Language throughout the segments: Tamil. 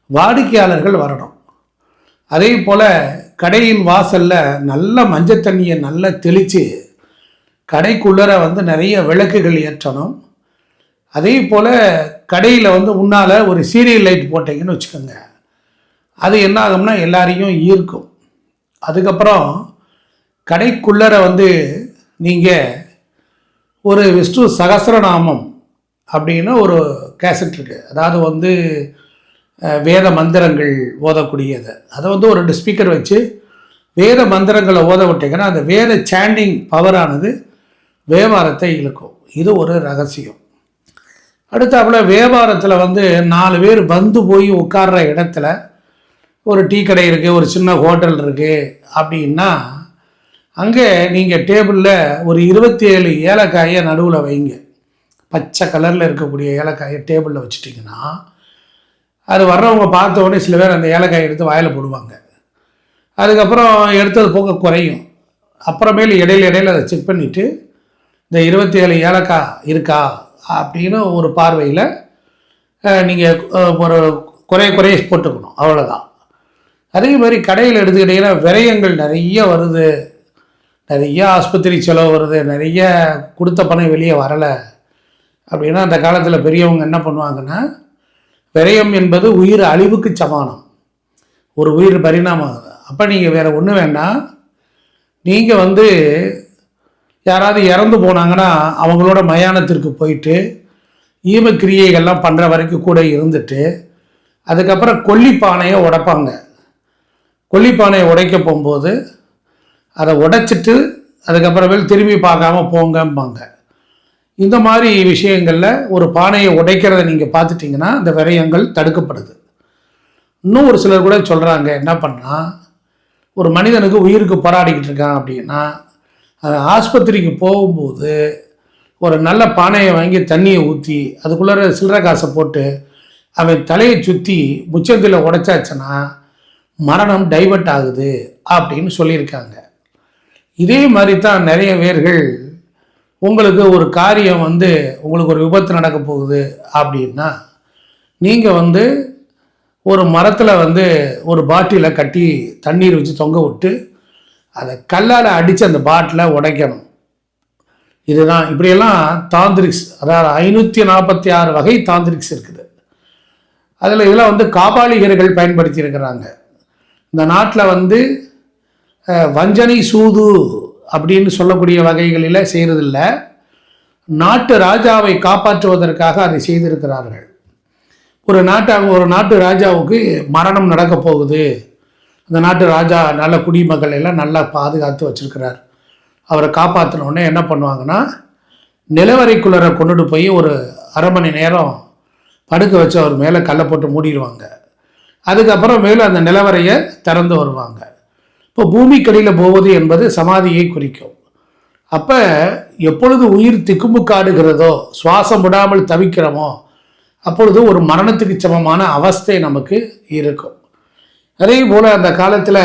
வாடிக்கையாளர்கள் வரணும். அதே போல் கடையின் வாசலில் நல்ல மஞ்சள் தண்ணியை நல்லா தெளித்து கடைக்குள்ளர நிறைய விளக்குகள் ஏற்றணும். அதே போல் கடையில் முன்னால் ஒரு சீரியல் லைட் போட்டிங்கன்னு வச்சுக்கோங்க, அது என்ன ஆகும்னா எல்லாரையும் ஈர்க்கும். அதுக்கப்புறம் கடைக்குள்ளர நீங்கள் ஒரு விஷ்ணு சகஸ்ரநாமம் அப்படின்னு ஒரு கேசட் இருக்குது. அதாவது வேத மந்திரங்கள் ஓதக்கூடியது. அதை ஒரு 2 ஸ்பீக்கர் வச்சு வேத மந்திரங்களை ஓத விட்டிங்கன்னா அந்த வேத சாண்டிங் பவரானது வியாபாரத்தை இழுக்கும். இது ஒரு ரகசியம். அடுத்தாப்புல வியாபாரத்தில் 4 பேர் போய் உட்கார்ற இடத்துல ஒரு டீ கடை இருக்குது, ஒரு சின்ன ஹோட்டல் இருக்குது அப்படின்னா அங்கே நீங்கள் டேபிளில் ஒரு 27 ஏலக்காயை நடுவில் வைங்க. பச்சை கலரில் இருக்கக்கூடிய ஏலக்காயை டேபிளில் வச்சுட்டிங்கன்னா அது வர்றவங்க பார்த்த உடனே சில பேர் அந்த ஏலக்காயை எடுத்து வாயில் போடுவாங்க. அதுக்கப்புறம் எடுத்தது போக குறையும். அப்புறமேல் இடையில அதை செக் பண்ணிவிட்டு இந்த 27 ஏலக்காய் இருக்கா அப்படின்னு ஒரு பார்வையில் நீங்கள் ஒரு குறைய போட்டுக்கணும், அவ்வளோதான். அதே மாதிரி கடையில் எடுத்துக்கிட்டிங்கன்னா விரயங்கள் நிறைய வருது, நிறைய ஆஸ்பத்திரி செலவு வருது, நிறைய கொடுத்த பணம் வெளியே வரலை அப்படின்னா அந்த காலத்தில் பெரியவங்க என்ன பண்ணுவாங்கன்னா, விரயம் என்பது உயிர் அழிவுக்கு சமானம், ஒரு உயிர் பரிணாமம். அப்போ நீங்கள் வேறு ஒன்றும் வேண்டாம், நீங்கள் யாராவது இறந்து போனாங்கன்னா அவங்களோட மயானத்திற்கு போயிட்டு ஈமக்கிரியைகள்லாம் பண்ணுற வரைக்கும் கூட இருந்துட்டு அதுக்கப்புறம் கொல்லிப்பானையை உடைப்பாங்க. கொல்லிப்பானையை உடைக்க போகும்போது அதை உடைச்சிட்டு அதுக்கப்புறமேல் திரும்பி பார்க்காம போங்கம்பாங்க. இந்த மாதிரி விஷயங்களில் ஒரு பானையை உடைக்கிறத நீங்கள் பார்த்துட்டிங்கன்னா அந்த விரயங்கள் தடுக்கப்படுது. இன்னும் ஒரு சிலர் கூட சொல்கிறாங்க, என்ன பண்ணால் ஒரு மனிதனுக்கு உயிருக்கு போராடிக்கிட்டு இருக்கான் அப்படின்னா ஆஸ்பத்திரிக்கு போகும்போது ஒரு நல்ல பானையை வாங்கி தண்ணியை ஊற்றி அதுக்குள்ளே சில்லறை காசை போட்டு அவன் தலையை சுற்றி முச்சந்தில் உடைச்சாச்சுன்னா மரணம் டைவர்ட் ஆகுது அப்படின்னு சொல்லியிருக்காங்க. இதே மாதிரி தான் நிறைய பேர்கள் உங்களுக்கு ஒரு காரியம் உங்களுக்கு ஒரு விபத்து நடக்க போகுது அப்படின்னா நீங்கள் ஒரு மரத்தில் ஒரு பாட்டிலை கட்டி தண்ணீர் வச்சு தொங்க விட்டு அதை கல்லால் அடித்து அந்த பாட்டிலை உடைக்கணும். இதுதான். இப்படியெல்லாம் தாந்திரிக்ஸ், அதாவது 546 வகை தாந்திரிக்ஸ் இருக்குது. அதில் இதெல்லாம் காபாலிகர்கள் பயன்படுத்தி இருக்கிறாங்க. இந்த நாட்டில் வஞ்சனை சூது அப்படின்னு சொல்லக்கூடிய வகைகளில் செய்கிறதில்ல, நாட்டு ராஜாவை காப்பாற்றுவதற்காக அதை செய்திருக்கிறார்கள். ஒரு நாட்டு ராஜாவுக்கு மரணம் நடக்க போகுது, அந்த நாட்டு ராஜா நல்ல குடிமக்கள் எல்லாம் நல்லா பாதுகாத்து வச்சுருக்கிறார், அவரை காப்பாற்றினோடனே என்ன பண்ணுவாங்கன்னா நிலவரைக்குள்ளரை கொண்டுட்டு போய் ஒரு அரை மணி நேரம் படுக்க வச்சு அவர் மேலே கல்லை போட்டு மூடிடுவாங்க. அதுக்கப்புறம் மேலும் அந்த நிலவரையை திறந்து வருவாங்க. இப்போ பூமிக்கடியில் போவது என்பது சமாதியை குறிக்கும். அப்போ எப்பொழுது உயிர் திக்குமுக்காடுகிறதோ, சுவாசம் விடாமல் தவிக்கிறோமோ, அப்பொழுது ஒரு மரணத்துக்கு சமமான அவஸ்தை நமக்கு இருக்கும். அதே போல் அந்த காலத்தில்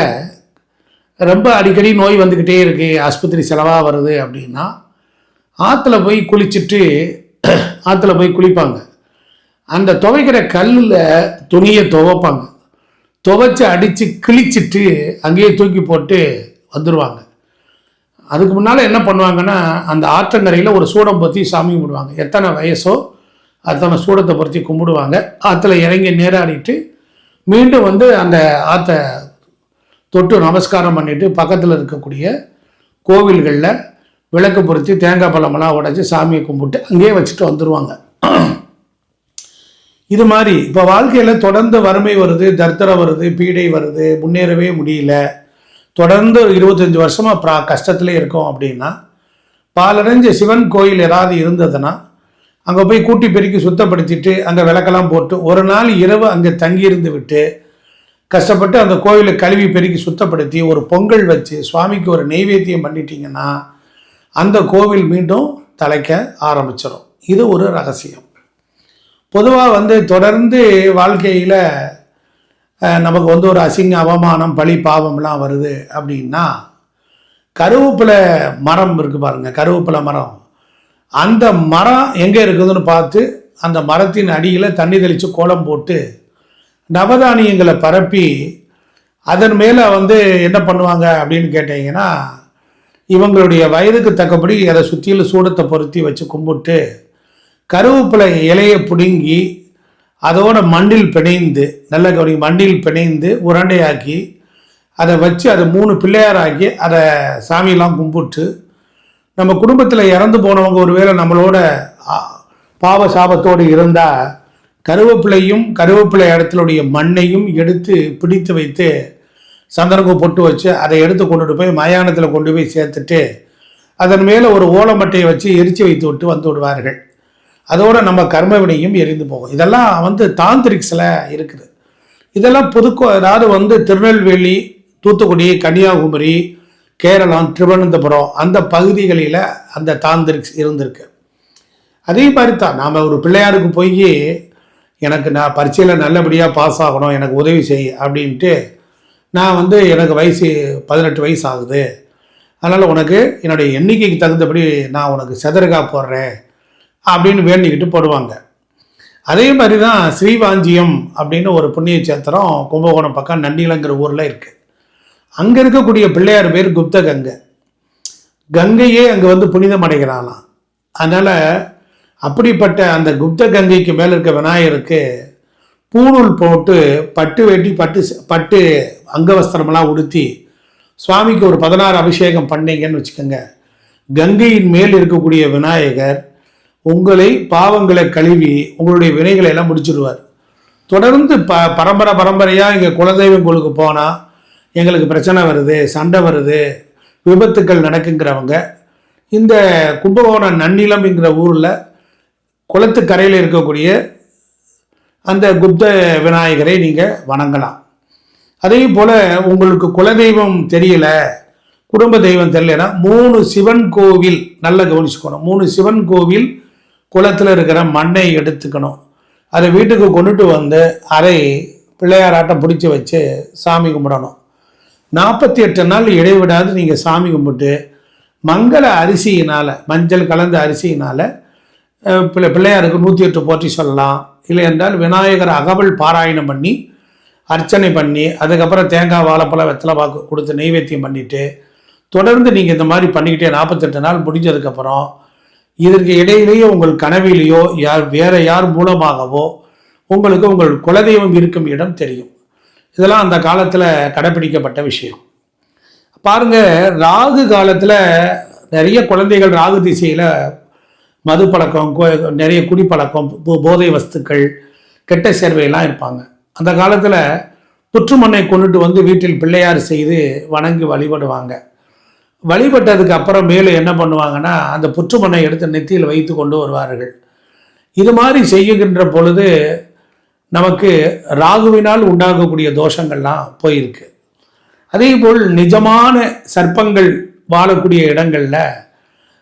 ரொம்ப அடிக்கடி நோய் வந்துக்கிட்டே இருக்குது, ஆஸ்பத்திரி செலவாக வருது அப்படின்னா ஆற்றுல போய் குளிப்பாங்க. அந்த துவைக்கிற கல்லில் துணியை துவைப்பாங்க, துவைச்சி அடித்து கிழிச்சிட்டு அங்கேயே தூக்கி போட்டு வந்துடுவாங்க. அதுக்கு முன்னால் என்ன பண்ணுவாங்கன்னா அந்த ஆற்றங்கரையில் ஒரு சூடம் பொருத்தி சாமி கும்பிடுவாங்க. எத்தனை வயசோ அத்தனை சூடத்தை பொருத்தி கும்பிடுவாங்க. ஆற்றுல இறங்கி நேராடிட்டு மீண்டும் அந்த ஆற்றை தொட்டு நமஸ்காரம் பண்ணிவிட்டு பக்கத்தில் இருக்கக்கூடிய கோவில்களில் விளக்கு பொருத்தி தேங்காய் பழமெல்லாம் உடைச்சி சாமியை கும்பிட்டு அங்கேயே வச்சுட்டு வந்துடுவாங்க. இது மாதிரி இப்போ வாழ்க்கையில் தொடர்ந்து வறுமை வருது, தரித்திரம் வருது, பீடை வருது, முன்னேறவே முடியல, தொடர்ந்து 25 வருஷமாக கஷ்டத்துலேயே இருக்கோம் அப்படின்னா பாலடைஞ்ச சிவன் கோயில் ஏதாவது இருந்ததுன்னா அங்கே போய் கூட்டி பெருக்கி சுத்தப்படுத்திட்டு அங்கே விளக்கெல்லாம் போட்டு ஒரு நாள் இரவு அங்கே தங்கியிருந்து விட்டு கஷ்டப்பட்டு அந்த கோயிலை கழுவி பெருக்கி சுத்தப்படுத்தி ஒரு பொங்கல் வச்சு சுவாமிக்கு ஒரு நெய்வேத்தியம் பண்ணிட்டீங்கன்னா அந்த கோவில் மீண்டும் தலைக்க ஆரம்பிச்சிடும். இது ஒரு ரகசியம். பொதுவாக தொடர்ந்து வாழ்க்கையில் நமக்கு ஒரு அசிங்க அவமானம் பழி பாவம்லாம் வருது அப்படின்னா கருவேப்பிலை மரம் இருக்குது பாருங்கள், கருவேப்பிலை மரம், அந்த மரம் எங்கே இருக்குதுன்னு பார்த்து அந்த மரத்தின் அடியில் தண்ணி தெளித்து கோலம் போட்டு நவதானியங்களை பரப்பி அதன் மேலே வந்து என்ன பண்ணுவாங்க அப்படின்னு கேட்டிங்கன்னா, இவங்களுடைய வயதுக்கு தக்கபடி அதை சுற்றிலும் சூடத்தை பொருத்தி வச்சு கும்பிட்டு கருவேப்பிலை இலையை பிடுங்கி அதோட மண்டில் பிணைந்து நல்ல கவனி மண்டில் பிணைந்து உருண்டையாக்கி அதை வச்சு அதை 3 பிள்ளையாராக்கி அதை சாமியெல்லாம் கும்பிட்டு நம்ம குடும்பத்தில் இறந்து போனவங்க ஒருவேளை நம்மளோட பாவ சாபத்தோடு இருந்தால் கருவேப்பிலையும் கருவேப்பிலை இடத்துடைய மண்ணையும் எடுத்து பிடித்து வைத்து சந்தனக்கு பொட்டு வச்சு அதை எடுத்து கொண்டுட்டு போய் மயானத்தில் கொண்டு போய் சேர்த்துட்டு அதன் மேலே ஒரு ஓலமட்டையை வச்சு எரித்து வைத்து விட்டு வந்து விடுவார்கள். அதோடு நம்ம கர்ம வினையும் எரிந்து போகும். இதெல்லாம் வந்து தாந்திரிக்ஸில் இருக்குது. இதெல்லாம் அதாவது வந்து திருநெல்வேலி, தூத்துக்குடி, கன்னியாகுமரி, கேரளம், திருவனந்தபுரம் அந்த பகுதிகளில் அந்த தாந்திரிக்ஸ் இருந்திருக்கு. அதே மாதிரி தான் நாம் ஒரு பிள்ளையாருக்கு போய் நான் பரீட்சையில் நல்லபடியாக பாஸ் ஆகணும், எனக்கு உதவி செய் அப்படின்ட்டு நான் வந்து எனக்கு வயசு 18 வயசு ஆகுது, அதனால் உனக்கு என்னுடைய எண்ணிக்கைக்கு தகுந்தபடி நான் உனக்கு சதுரகா போடுறேன் அப்படின்னு வேண்டிக்கிட்டு போடுவாங்க. அதே மாதிரி தான் ஸ்ரீவாஞ்சியம் அப்படின்னு ஒரு புண்ணிய சேத்திரம் கும்பகோணம் பக்கம் நன்னிலங்கிற ஊரில் இருக்குது. அங்கே இருக்கக்கூடிய பிள்ளையார் பேர் குப்த கங்கை. கங்கையே அங்கே வந்து புனிதம் அடைகிறாளாம். அதனால் அப்படிப்பட்ட அந்த குப்த கங்கைக்கு மேலே இருக்க விநாயகருக்கு பூணூல் போட்டு பட்டு வேட்டி பட்டு அங்கவஸ்திரமெல்லாம் உடுத்தி சுவாமிக்கு ஒரு 16 அபிஷேகம் பண்ணீங்கன்னு வச்சுக்கோங்க, கங்கையின் மேல் இருக்கக்கூடிய விநாயகர் உங்களை பாவங்களை கழுவி உங்களுடைய வினைகளை எல்லாம் முடிச்சிடுவார். தொடர்ந்து பரம்பரையாக இங்கே குலதெய்வம் கோளுக்கு போனால் எங்களுக்கு பிரச்சனை வருது, சண்டை வருது, விபத்துக்கள் நடக்குங்கிறவங்க இந்த கும்பகோணம் நன்னிலம்ங்கிற ஊரில் குளத்துக்கரையில் இருக்கக்கூடிய அந்த குப்த விநாயகரை நீங்கள் வணங்கலாம். அதே போல் உங்களுக்கு குலதெய்வம் தெரியல, குடும்ப தெய்வம் தெரியலன்னா 3 சிவன் கோவில் நல்லா கவனிச்சுக்கணும். 3 சிவன் கோவில் குளத்தில் இருக்கிற மண்ணை எடுத்துக்கணும். அதை வீட்டுக்கு கொண்டுட்டு வந்து அரை பிள்ளையாராட்டம் பிடிச்சி வச்சு சாமி கும்பிடணும். 48 நாள் இடைவிடாது நீங்கள் சாமி கும்பிட்டு மங்கள அரிசியினால், மஞ்சள் கலந்த அரிசியினால் பிள்ளையாருக்கு 108 போற்றி சொல்லலாம். இல்லை என்றால் விநாயகர் அகவல் பாராயணம் பண்ணி அர்ச்சனை பண்ணி அதுக்கப்புறம் தேங்காய், வாழைப்பழம், வெத்தலை பாக்கு கொடுத்து நெய்வேத்தியம் பண்ணிவிட்டு தொடர்ந்து நீங்கள் இந்த மாதிரி பண்ணிக்கிட்டே 48 நாள் முடிஞ்சதுக்கப்புறம் இதற்கு இடையிலேயே உங்கள் கனவிலேயோ வேற யார் மூலமாகவோ உங்களுக்கு உங்கள் குலதெய்வம் இருக்கும் இடம் தெரியும். இதெல்லாம் அந்த காலத்தில் கடைப்பிடிக்கப்பட்ட விஷயம். பாருங்கள், ராகு காலத்தில் நிறைய குழந்தைகள் ராகு திசையில் மது பழக்கம், நிறைய குடிப்பழக்கம், போதை வஸ்துக்கள், கெட்ட சேர்வையெல்லாம் இருப்பாங்க. அந்த காலத்தில் புற்றுமண்ணை கொண்டுட்டு வந்து வீட்டில் பிள்ளையார் செய்து வணங்கி வழிபடுவாங்க. வழிபட்டதுக்கு அப்புறம் மேலே என்ன பண்ணுவாங்கன்னா அந்த புற்றுமண்ணை எடுத்து நெத்தியில் வைத்து கொண்டு வருவார்கள். இது மாதிரி செய்யுகின்ற பொழுது நமக்கு ராகுவினால் உண்டாகக்கூடிய தோஷங்கள்லாம் போயிருக்கு. அதே போல் நிஜமான சர்ப்பங்கள் வாழக்கூடிய இடங்களில்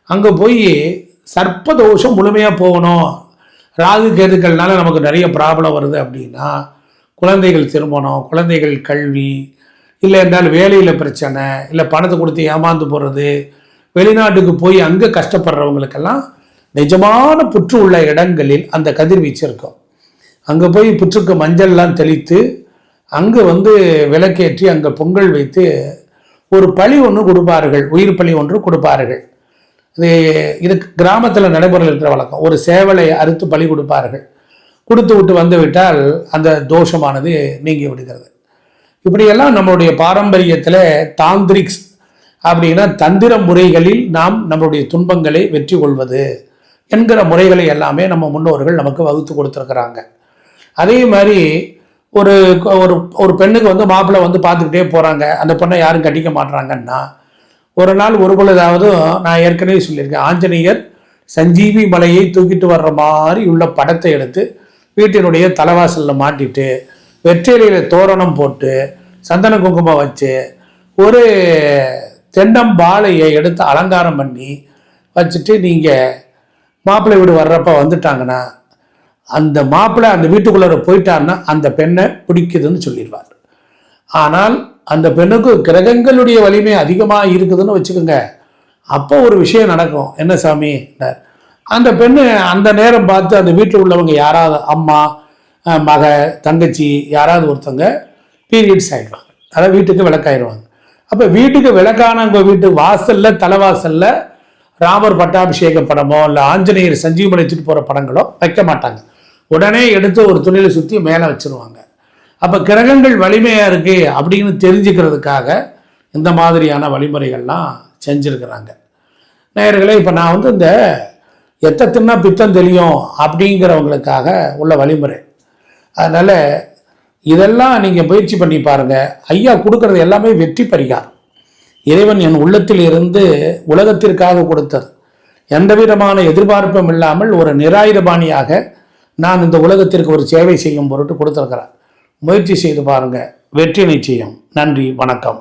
அங்கே போய் சர்ப்ப தோஷம் முழுமையாக போகணும், ராகு கேதுக்கள்னால நமக்கு நிறைய ப்ராப்ளம் வருது அப்படின்னா குழந்தைகள் திருமணம், குழந்தைகள் கல்வி, இல்லை என்றால் வேலையில் பிரச்சனை, இல்லை பணத்தை கொடுத்து ஏமாந்து போகிறது, வெளிநாட்டுக்கு போய் அங்கே கஷ்டப்படுறவங்களுக்கெல்லாம் நிஜமான புற்று உள்ள இடங்களில் அந்த கதிர்வீச்சு இருக்கும். அங்கே போய் புற்றுக்கு மஞ்சள்லாம் தெளித்து அங்கே வந்து விளக்கேற்றி அங்கே பொங்கல் வைத்து ஒரு பழி ஒன்று கொடுப்பார்கள், உயிர் பழி ஒன்று கொடுப்பார்கள். இது கிராமத்தில் நடைமுறையில் வழக்கம். ஒரு சேவலை அறுத்து பலி கொடுப்பார்கள். கொடுத்து விட்டு வந்து விட்டால் அந்த தோஷமானது நீங்கி விடுகிறது. இப்படியெல்லாம் நம்மளுடைய பாரம்பரியத்தில் தாந்திரிக்ஸ் அப்படின்னா தந்திர முறைகளில் நாம் நம்மளுடைய துன்பங்களை வெற்றி கொள்வது என்கிற முறைகளை எல்லாமே நம்ம முன்னோர்கள் நமக்கு வகுத்து கொடுத்துருக்குறாங்க. அதே மாதிரி ஒரு ஒரு பெண்ணுக்கு வந்து மாப்பிள்ளை வந்து பார்த்துக்கிட்டே போகிறாங்க, அந்த பொண்ணை யாரும் கட்டிக்க மாட்டுறாங்கன்னா ஒரு நாள் ஒரு பொழுதாவது நான் ஏற்கனவே சொல்லியிருக்கேன், ஆஞ்சநேயர் சஞ்சீவி மலையை தூக்கிட்டு வர்ற மாதிரி உள்ள படத்தை எடுத்து வீட்டினுடைய தலைவாசலில் மாட்டிட்டு வெற்றிலையில் தோரணம் போட்டு சந்தன குங்குமம் வச்சு ஒரு தென்னம்பாளையை எடுத்து அலங்காரம் பண்ணி வச்சுட்டு நீங்கள் மாப்பிள்ளை வீடு வர்றப்ப வந்துட்டாங்கன்னா அந்த மாப்பிள்ளை அந்த வீட்டுக்குள்ளே போயிட்டான்னா அந்த பெண்ணை பிடிக்குதுன்னு சொல்லிடுவார். ஆனால் அந்த பெண்ணுக்கு கிரகங்களுடைய வலிமை அதிகமாக இருக்குதுன்னு வச்சுக்கோங்க, அப்போ ஒரு விஷயம் நடக்கும். என்ன சாமி, அந்த பெண்ணு அந்த நேரம் பார்த்து அந்த வீட்டில் உள்ளவங்க யாராவது அம்மா மக தங்கச்சி யாராவது ஒருத்தவங்க பீரியட்ஸ் ஆகிடுவாங்க, அதாவது வீட்டுக்கு விளக்காயிடுவாங்க. அப்போ வீட்டுக்கு விளக்கானவங்க வீட்டு வாசலில் தலைவாசலில் ராமர் பட்டாபிஷேக படமோ இல்லை ஆஞ்சநேயர் சஞ்சீவமணி எடுத்துட்டு போகிற படங்களோ வைக்க மாட்டாங்க. உடனே எடுத்து ஒரு துணியில் சுற்றி மேலே வச்சுருவாங்க. அப்போ கிரகங்கள் வலிமையாக இருக்குது அப்படின்னு தெரிஞ்சுக்கிறதுக்காக இந்த மாதிரியான வழிமுறைகள்லாம் செஞ்சுருக்கிறாங்க. நேயர்களே, இப்போ நான் வந்து இந்த எத்த தின்னா பித்தம் தெரியும் அப்படிங்கிறவங்களுக்காக உள்ள வழிமுறை. அதனால் இதெல்லாம் நீங்கள் முயற்சி பண்ணி பாருங்கள். ஐயா கொடுக்கறது எல்லாமே வெற்றி பரிகாரம். இறைவன் என் உள்ளத்தில் இருந்து உலகத்திற்காக கொடுத்தது. எந்த விதமான எதிர்பார்ப்பும் இல்லாமல் ஒரு நிராயுதபாணியாக நான் இந்த உலகத்திற்கு ஒரு சேவை செய்யும் பொருட்டு கொடுத்துருக்கிறேன். முயற்சி செய்து பாருங்கள், வெற்றி நிச்சயம். நன்றி, வணக்கம்.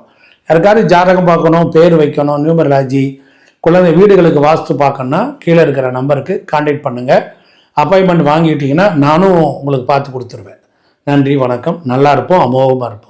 யாருக்காவது ஜாதகம் பார்க்கணும், பேர் வைக்கணும், நியூமராலஜி, குழந்தை வீடுகளுக்கு வாஸ்து பார்க்கணுன்னா கீழே இருக்கிற நம்பருக்கு கான்டாக்ட் பண்ணுங்கள். அப்பாயின்மெண்ட் வாங்கிட்டீங்கன்னா நானும் உங்களுக்கு பார்த்து கொடுத்துருவேன். நன்றி, வணக்கம். நல்லா இருப்போம், அமோகமாக இருப்போம்.